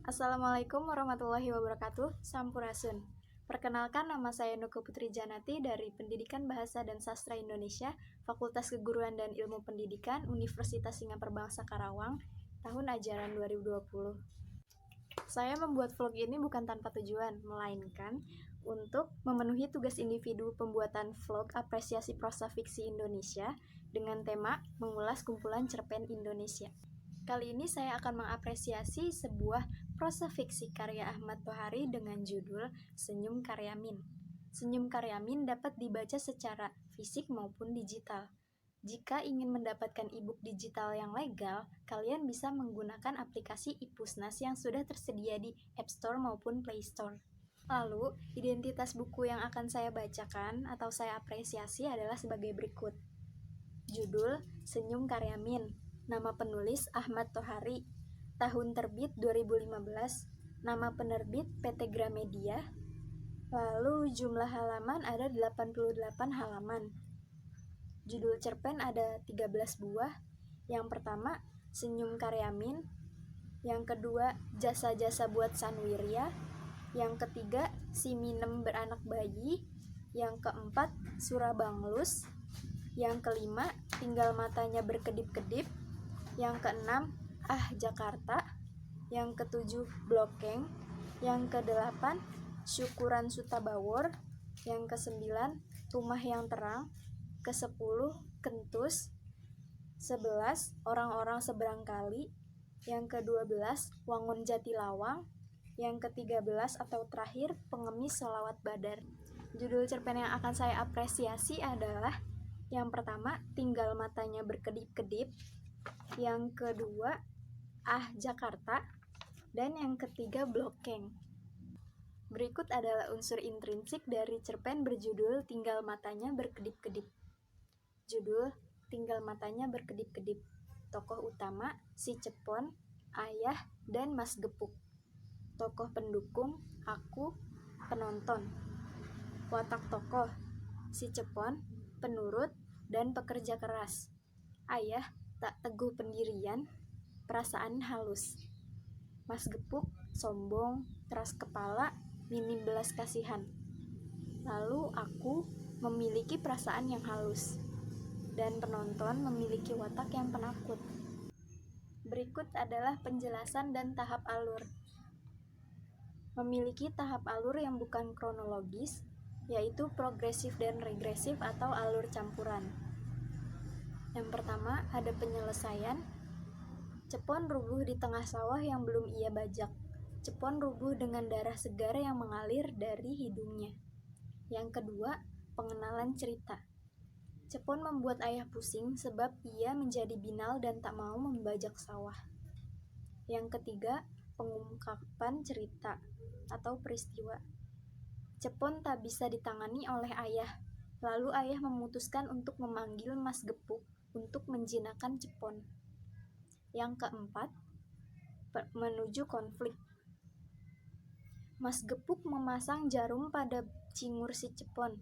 Assalamualaikum warahmatullahi wabarakatuh. Sampurasun. Perkenalkan, nama saya Nuke Putri Janati dari Pendidikan Bahasa dan Sastra Indonesia, Fakultas Keguruan dan Ilmu Pendidikan, Universitas Singapura Karawang, tahun ajaran 2020. Saya membuat vlog ini bukan tanpa tujuan, melainkan untuk memenuhi tugas individu pembuatan vlog apresiasi prosa fiksi Indonesia dengan tema mengulas kumpulan cerpen Indonesia. Kali ini saya akan mengapresiasi sebuah prosa fiksi karya Ahmad Tohari dengan judul Senyum Karyamin. Senyum Karyamin dapat dibaca secara fisik maupun digital. Jika ingin mendapatkan e-book digital yang legal, kalian bisa menggunakan aplikasi iPusnas yang sudah tersedia di App Store maupun Play Store. Lalu, identitas buku yang akan saya bacakan atau saya apresiasi adalah sebagai berikut. Judul Senyum Karyamin. Nama penulis Ahmad Tohari. Tahun terbit 2015. Nama penerbit PT Gramedia. Lalu jumlah halaman ada 88 halaman. Judul cerpen ada 13 buah. Yang pertama, Senyum Karyamin. Yang kedua, Jasa-jasa buat Sanwirya. Yang ketiga, Si Minem beranak bayi. Yang keempat, Surabanglus. Yang kelima, Tinggal matanya berkedip-kedip. Yang keenam, Ah Jakarta. Yang ketujuh, Blokeng. Yang kedelapan, Syukuran Sutabawor. Yang kesembilan, Rumah yang Terang. Kesepuluh, Kentus. 11, Orang-orang Seberang Kali. Yang ke-12, Wangun Jatilawang. Yang ke-13 atau terakhir, Pengemis Sholawat Badar. Judul cerpen yang akan saya apresiasi adalah yang pertama, Tinggal matanya berkedip-kedip. Yang kedua, Ah Jakarta. Dan yang ketiga, Blokeng. Berikut adalah unsur intrinsik dari cerpen berjudul Tinggal matanya berkedip-kedip. Judul Tinggal matanya berkedip-kedip. Tokoh utama, Si Cepon, Ayah, dan Mas Gepuk. Tokoh pendukung, aku, penonton. Watak tokoh, Si Cepon, penurut, dan pekerja keras. Ayah, tak teguh pendirian, perasaan halus. Mas Gepuk, sombong, keras kepala, minim belas kasihan. Lalu aku memiliki perasaan yang halus, dan penonton memiliki watak yang penakut. Berikut adalah penjelasan dan tahap alur. Memiliki tahap alur yang bukan kronologis, yaitu progresif dan regresif atau alur campuran. Yang pertama, ada penyelesaian. Cepon rubuh di tengah sawah yang belum ia bajak. Cepon rubuh dengan darah segar yang mengalir dari hidungnya. Yang kedua, pengenalan cerita. Cepon membuat ayah pusing sebab ia menjadi binal dan tak mau membajak sawah. Yang ketiga, pengungkapan cerita atau peristiwa. Cepon tak bisa ditangani oleh ayah. Lalu ayah memutuskan untuk memanggil Mas Gepuk untuk menjinakkan Cepon. Yang keempat, menuju konflik. Mas Gepuk memasang jarum pada cingur si Cepon.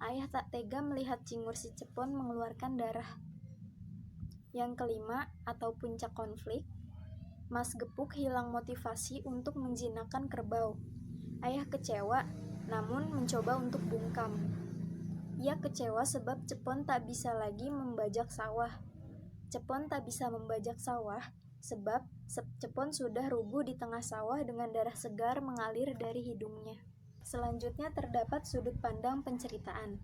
Ayah tak tega melihat cingur si Cepon mengeluarkan darah. Yang kelima, atau puncak konflik, Mas Gepuk hilang motivasi untuk menjinakkan kerbau. Ayah kecewa, namun mencoba untuk bungkam. Ia kecewa sebab Cepon tak bisa lagi membajak sawah. Cepon tak bisa membajak sawah sebab Cepon sudah rubuh di tengah sawah dengan darah segar mengalir dari hidungnya. Selanjutnya terdapat sudut pandang penceritaan.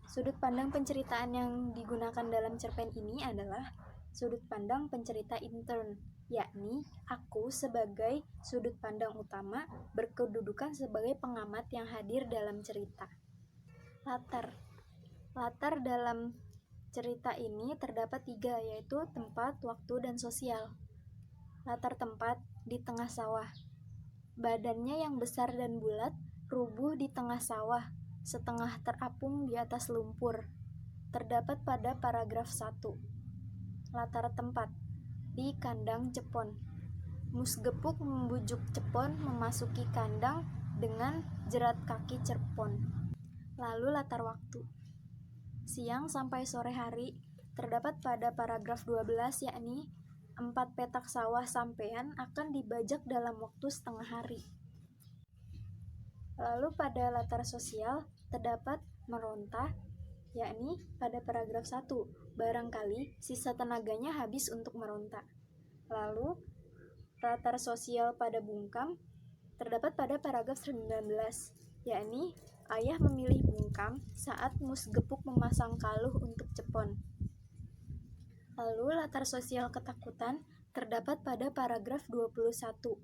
Sudut pandang penceritaan yang digunakan dalam cerpen ini adalah sudut pandang pencerita intern, yakni aku sebagai sudut pandang utama berkedudukan sebagai pengamat yang hadir dalam cerita. Latar dalam cerita ini terdapat 3, yaitu tempat, waktu, dan sosial. Latar tempat di tengah sawah. Badannya yang besar dan bulat rubuh di tengah sawah, setengah terapung di atas lumpur. Terdapat pada paragraf 1. Latar tempat di kandang Cepon. Mus Gepuk membujuk Cepon memasuki kandang dengan jerat kaki Cepon. Lalu latar waktu. Siang sampai sore hari terdapat pada paragraf 12, yakni 4 petak sawah sampean akan dibajak dalam waktu setengah hari. Lalu pada latar sosial terdapat meronta, yakni pada paragraf 1, barangkali sisa tenaganya habis untuk meronta. Lalu latar sosial pada bungkam terdapat pada paragraf 19, yakni ayah memilih bungkam saat musgepuk memasang kaluh untuk cepon. Lalu latar sosial ketakutan terdapat pada paragraf 21,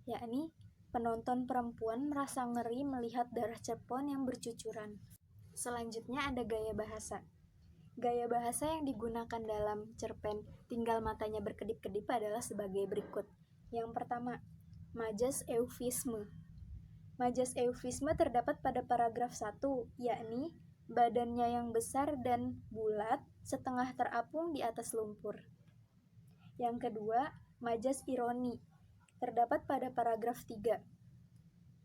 yakni penonton perempuan merasa ngeri melihat darah cepon yang bercucuran. Selanjutnya ada gaya bahasa. Gaya bahasa yang digunakan dalam cerpen Tinggal Matanya Berkedip-kedip adalah sebagai berikut. Yang pertama, majas eufisme. Majas eufisme terdapat pada paragraf 1, yakni badannya yang besar dan bulat, setengah terapung di atas lumpur. Yang kedua, majas ironi. Terdapat pada paragraf 3.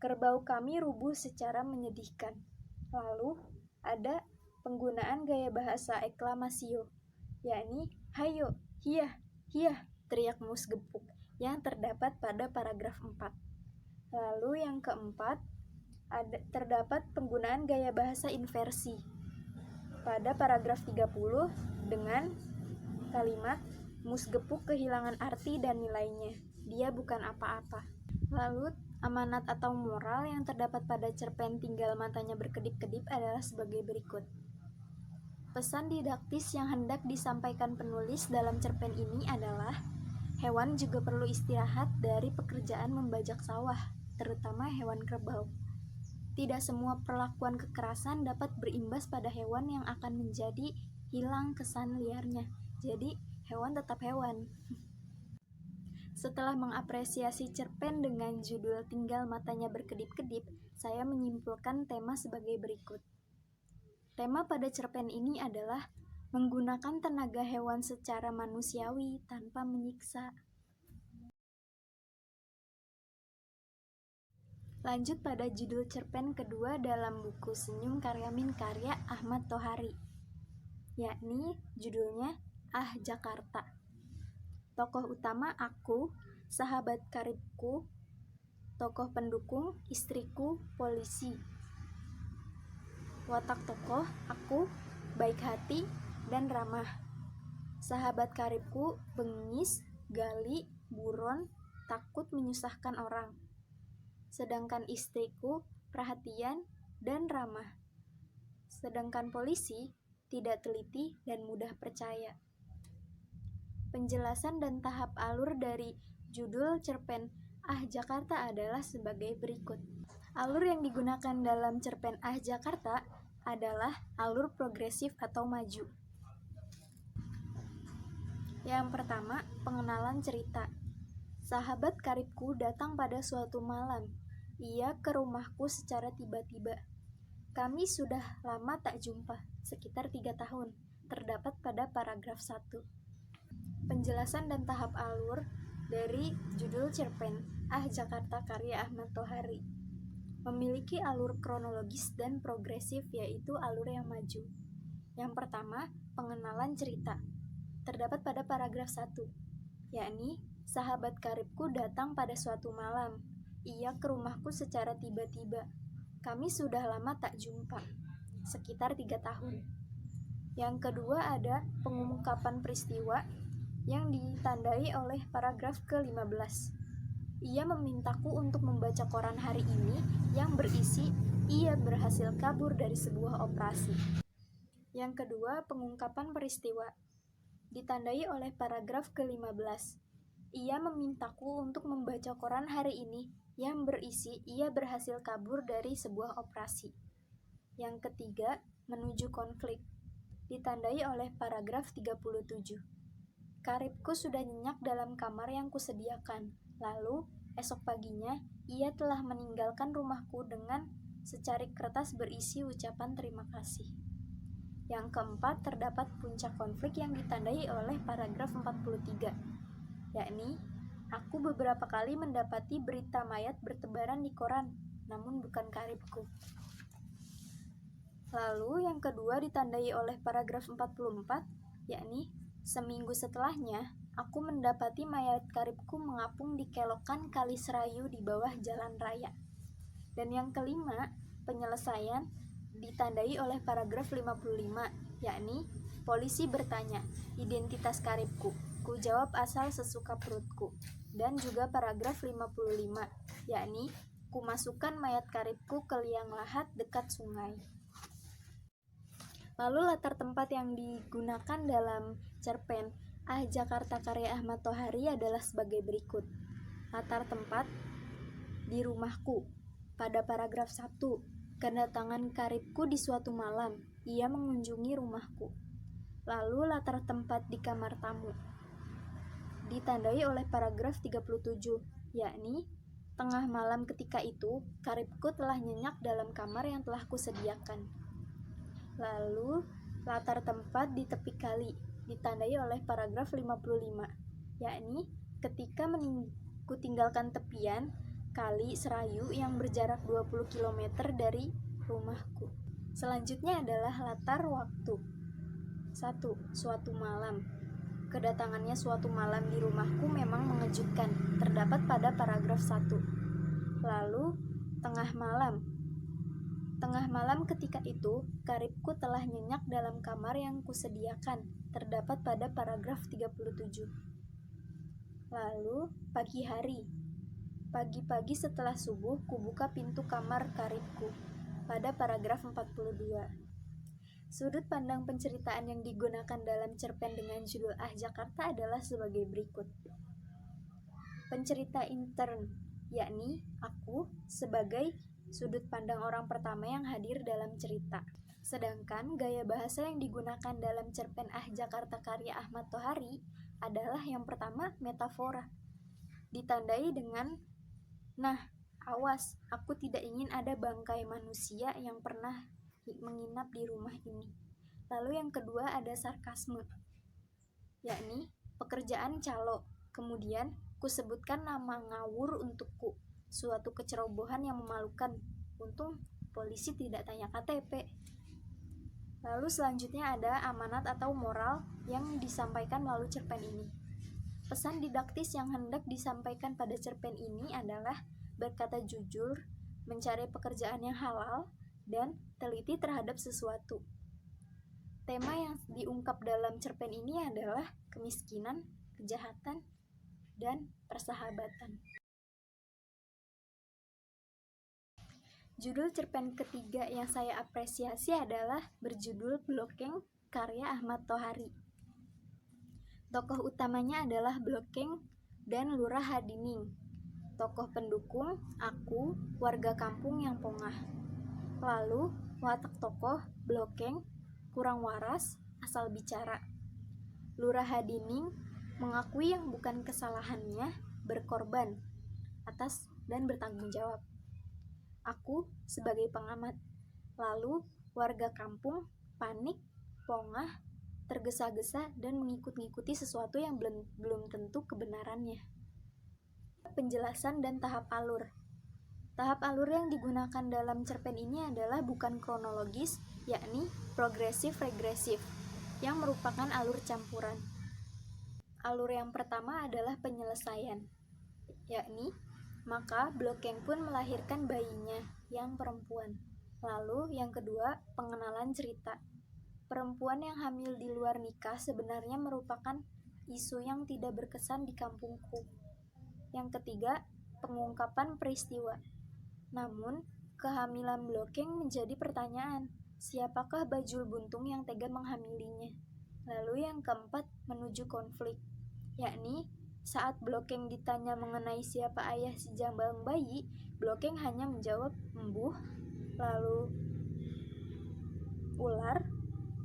Kerbau kami rubuh secara menyedihkan. Lalu, ada penggunaan gaya bahasa eklamasio, yakni hayo, hiyah, hiyah, teriak musgepuk, yang terdapat pada paragraf 4. Lalu yang keempat, terdapat penggunaan gaya bahasa inversi pada paragraf 30 dengan kalimat musgepuk kehilangan arti dan nilainya, dia bukan apa-apa. Lalu amanat atau moral yang terdapat pada cerpen Tinggal Matanya Berkedip-kedip adalah sebagai berikut. Pesan didaktis yang hendak disampaikan penulis dalam cerpen ini adalah hewan juga perlu istirahat dari pekerjaan membajak sawah, terutama hewan kerbau. Tidak semua perlakuan kekerasan dapat berimbas pada hewan yang akan menjadi hilang kesan liarnya. Jadi, hewan tetap hewan. Setelah mengapresiasi cerpen dengan judul Tinggal Matanya Berkedip-kedip, saya menyimpulkan tema sebagai berikut. Tema pada cerpen ini adalah menggunakan tenaga hewan secara manusiawi tanpa menyiksa. Lanjut pada judul cerpen kedua dalam buku Senyum Karyamin karya Ahmad Tohari, yakni judulnya Ah Jakarta. Tokoh utama aku, sahabat karibku, tokoh pendukung, istriku, polisi. Watak tokoh, aku, baik hati, dan ramah. Sahabat karibku, bengis, gali, buron, takut menyusahkan orang. Sedangkan istriku, perhatian, dan ramah. Sedangkan polisi, tidak teliti dan mudah percaya. Penjelasan dan tahap alur dari judul cerpen Ah Jakarta adalah sebagai berikut. Alur yang digunakan dalam cerpen Ah Jakarta adalah alur progresif atau maju. Yang pertama, pengenalan cerita. Sahabat karibku datang pada suatu malam. Ia ke rumahku secara tiba-tiba. Kami sudah lama tak jumpa, sekitar 3 tahun, terdapat pada paragraf 1. Penjelasan dan tahap alur dari judul cerpen Ah Jakarta karya Ahmad Tohari memiliki alur kronologis dan progresif, yaitu alur yang maju. Yang pertama, pengenalan cerita. Terdapat pada paragraf 1, yakni sahabat karibku datang pada suatu malam. Ia ke rumahku secara tiba-tiba. Kami sudah lama tak jumpa, sekitar 3 tahun. Yang kedua ada pengungkapan peristiwa yang ditandai oleh paragraf ke-15. Ia memintaku untuk membaca koran hari ini yang berisi ia berhasil kabur dari sebuah operasi. Yang kedua, pengungkapan peristiwa ditandai oleh paragraf ke-15. Ia memintaku untuk membaca koran hari ini yang berisi ia berhasil kabur dari sebuah operasi. Yang ketiga, menuju konflik ditandai oleh paragraf 37. Karibku sudah nyenyak dalam kamar yang kusediakan. Lalu, esok paginya, ia telah meninggalkan rumahku dengan secarik kertas berisi ucapan terima kasih. Yang keempat, terdapat puncak konflik yang ditandai oleh paragraf 43, yakni, aku beberapa kali mendapati berita mayat bertebaran di koran, namun bukan karibku. Lalu, yang kedua ditandai oleh paragraf 44, yakni, seminggu setelahnya, aku mendapati mayat karibku mengapung di kelokan kali Serayu di bawah jalan raya. Dan yang kelima, penyelesaian ditandai oleh paragraf 55, yakni polisi bertanya, identitas karibku. Ku jawab asal sesuka perutku. Dan juga paragraf 55, yakni ku masukkan mayat karibku ke liang lahat dekat sungai. Lalu latar tempat yang digunakan dalam cerpen Ah Jakarta karya Ahmad Tohari adalah sebagai berikut. Latar tempat di rumahku. Pada paragraf 1, kedatangan karibku di suatu malam, ia mengunjungi rumahku. Lalu latar tempat di kamar tamu. Ditandai oleh paragraf 37, yakni tengah malam ketika itu, karibku telah nyenyak dalam kamar yang telah kusediakan. Lalu, latar tempat di tepi kali ditandai oleh paragraf 55, yakni ketika kutinggalkan tepian kali Serayu yang berjarak 20 km dari rumahku. Selanjutnya adalah latar waktu. 1. Suatu malam. Kedatangannya suatu malam di rumahku memang mengejutkan, terdapat pada paragraf 1. Lalu, tengah malam. Tengah malam ketika itu, karibku telah nyenyak dalam kamar yang kusediakan, terdapat pada paragraf 37. Lalu, pagi hari. Pagi-pagi setelah subuh, kubuka pintu kamar karibku, pada paragraf 42. Sudut pandang penceritaan yang digunakan dalam cerpen dengan judul Ah Jakarta adalah sebagai berikut. Pencerita intern, yakni aku, sebagai sudut pandang orang pertama yang hadir dalam cerita. Sedangkan gaya bahasa yang digunakan dalam cerpen Ah Jakarta karya Ahmad Tohari adalah yang pertama metafora. Ditandai dengan, nah, awas, aku tidak ingin ada bangkai manusia yang pernah menginap di rumah ini. Lalu yang kedua ada sarkasme, yakni pekerjaan calo. Kemudian kusebutkan nama ngawur untukku, suatu kecerobohan yang memalukan. Untung polisi tidak tanya KTP. Lalu selanjutnya ada amanat atau moral yang disampaikan melalui cerpen ini. Pesan didaktis yang hendak disampaikan pada cerpen ini adalah berkata jujur, mencari pekerjaan yang halal, dan teliti terhadap sesuatu. Tema yang diungkap dalam cerpen ini adalah kemiskinan, kejahatan, dan persahabatan. Judul cerpen ketiga yang saya apresiasi adalah berjudul Blokeng karya Ahmad Tohari. Tokoh utamanya adalah Blokeng dan Lurah Hadining. Tokoh pendukung, aku, warga kampung yang pongah. Lalu, watak tokoh, Blokeng, kurang waras, asal bicara. Lurah Hadining mengakui yang bukan kesalahannya, berkorban atas dan bertanggung jawab. Aku sebagai pengamat. Lalu warga kampung panik, pongah, tergesa-gesa dan mengikuti sesuatu yang belum tentu kebenarannya. Penjelasan dan tahap alur. Tahap alur yang digunakan dalam cerpen ini adalah bukan kronologis, yakni progresif-regresif, yang merupakan alur campuran. Alur yang pertama adalah penyelesaian, yakni maka Blokeng pun melahirkan bayinya yang perempuan. Lalu yang kedua, pengenalan cerita. Perempuan yang hamil di luar nikah sebenarnya merupakan isu yang tidak berkesan di kampungku. Yang ketiga, pengungkapan peristiwa. Namun, kehamilan Blokeng menjadi pertanyaan, siapakah Bajul Buntung yang tega menghamilinya? Lalu yang keempat, menuju konflik, yakni saat Blokeng ditanya mengenai siapa ayah si jambang bayi, Blokeng hanya menjawab embuh, lalu ular,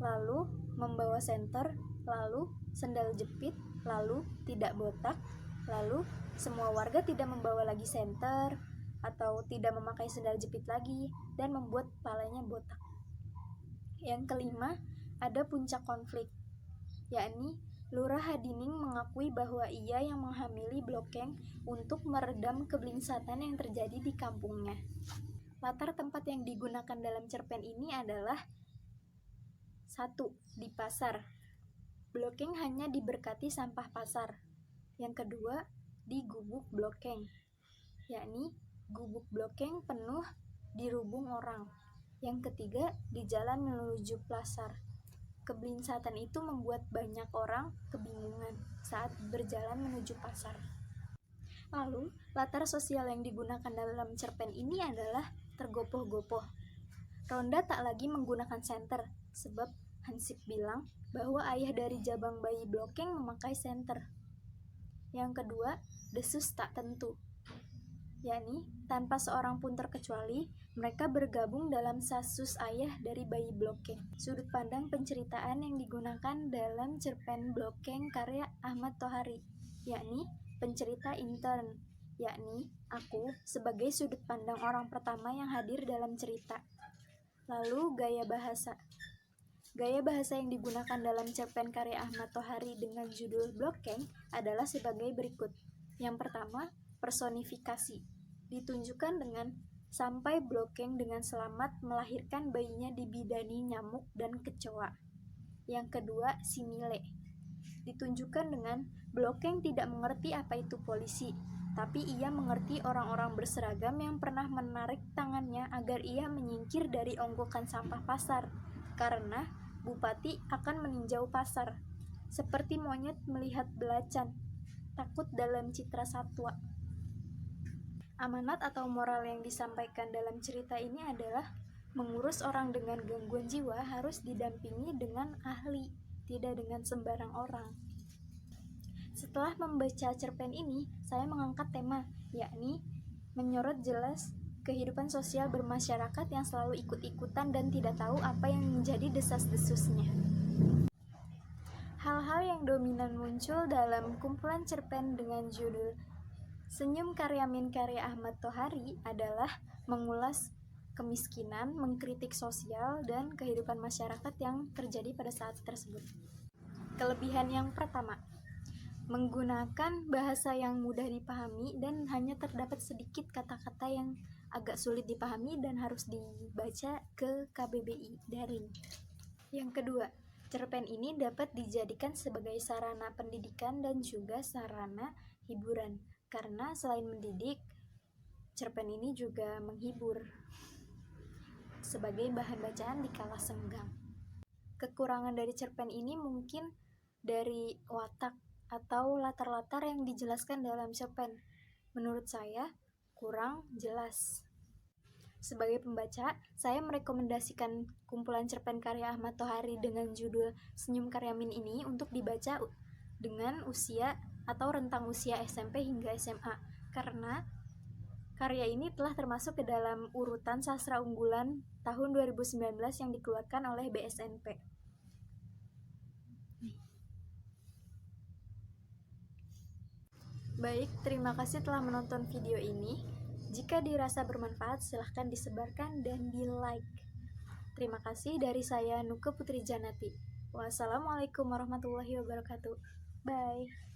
lalu membawa senter, lalu sendal jepit, lalu tidak botak, lalu semua warga tidak membawa lagi senter atau tidak memakai sendal jepit lagi dan membuat kepalanya botak. Yang kelima, ada puncak konflik, yakni Lurah Hadining mengakui bahwa ia yang menghamili Blokeng untuk meredam keblingsatan yang terjadi di kampungnya. Latar tempat yang digunakan dalam cerpen ini adalah 1. Di pasar. Blokeng hanya diberkati sampah pasar. Yang kedua, di gubuk blokeng, yakni gubuk blokeng penuh dirubung orang. Yang ketiga, di jalan menuju pasar. Kebelinsatan itu membuat banyak orang kebingungan saat berjalan menuju pasar. Lalu, latar sosial yang digunakan dalam cerpen ini adalah tergopoh-gopoh. Ronda tak lagi menggunakan senter, sebab Hansip bilang bahwa ayah dari jabang bayi blokeng memakai senter. Yang kedua, desus tak tentu, yakni tanpa seorang pun terkecuali, mereka bergabung dalam sasus ayah dari bayi blokeng. Sudut pandang penceritaan yang digunakan dalam cerpen Blokeng karya Ahmad Tohari, yakni pencerita intern, yakni aku sebagai sudut pandang orang pertama yang hadir dalam cerita. Lalu gaya bahasa. Gaya bahasa yang digunakan dalam cerpen karya Ahmad Tohari dengan judul Blokeng adalah sebagai berikut. Yang pertama, personifikasi. Ditunjukkan dengan sampai blokeng dengan selamat melahirkan bayinya dibidani nyamuk dan kecoa. Yang kedua, simile. Ditunjukkan dengan blokeng tidak mengerti apa itu polisi, tapi ia mengerti orang-orang berseragam yang pernah menarik tangannya agar ia menyingkir dari onggokan sampah pasar, karena bupati akan meninjau pasar, seperti monyet melihat belacan, takut dalam citra satwa. Amanat atau moral yang disampaikan dalam cerita ini adalah mengurus orang dengan gangguan jiwa harus didampingi dengan ahli, tidak dengan sembarang orang. Setelah membaca cerpen ini, saya mengangkat tema, yakni menyorot jelas kehidupan sosial bermasyarakat yang selalu ikut-ikutan dan tidak tahu apa yang menjadi desas-desusnya. Hal-hal yang dominan muncul dalam kumpulan cerpen dengan judul Senyum Karyamin karya Ahmad Tohari adalah mengulas kemiskinan, mengkritik sosial, dan kehidupan masyarakat yang terjadi pada saat tersebut. Kelebihan yang pertama, menggunakan bahasa yang mudah dipahami dan hanya terdapat sedikit kata-kata yang agak sulit dipahami dan harus dibaca ke KBBI daring. Yang kedua, cerpen ini dapat dijadikan sebagai sarana pendidikan dan juga sarana hiburan, karena selain mendidik, cerpen ini juga menghibur sebagai bahan bacaan di kala senggang. Kekurangan dari cerpen ini mungkin dari watak atau latar-latar yang dijelaskan dalam cerpen. Menurut saya, kurang jelas. Sebagai pembaca, saya merekomendasikan kumpulan cerpen karya Ahmad Tohari dengan judul Senyum Karyamin ini untuk dibaca dengan usia atau rentang usia SMP hingga SMA, karena karya ini telah termasuk ke dalam urutan sastra unggulan tahun 2019 yang dikeluarkan oleh BSNP. Baik, terima kasih telah menonton video ini. Jika dirasa bermanfaat, silahkan disebarkan dan di-like. Terima kasih dari saya, Nuke Putri Janati. Wassalamualaikum warahmatullahi wabarakatuh. Bye.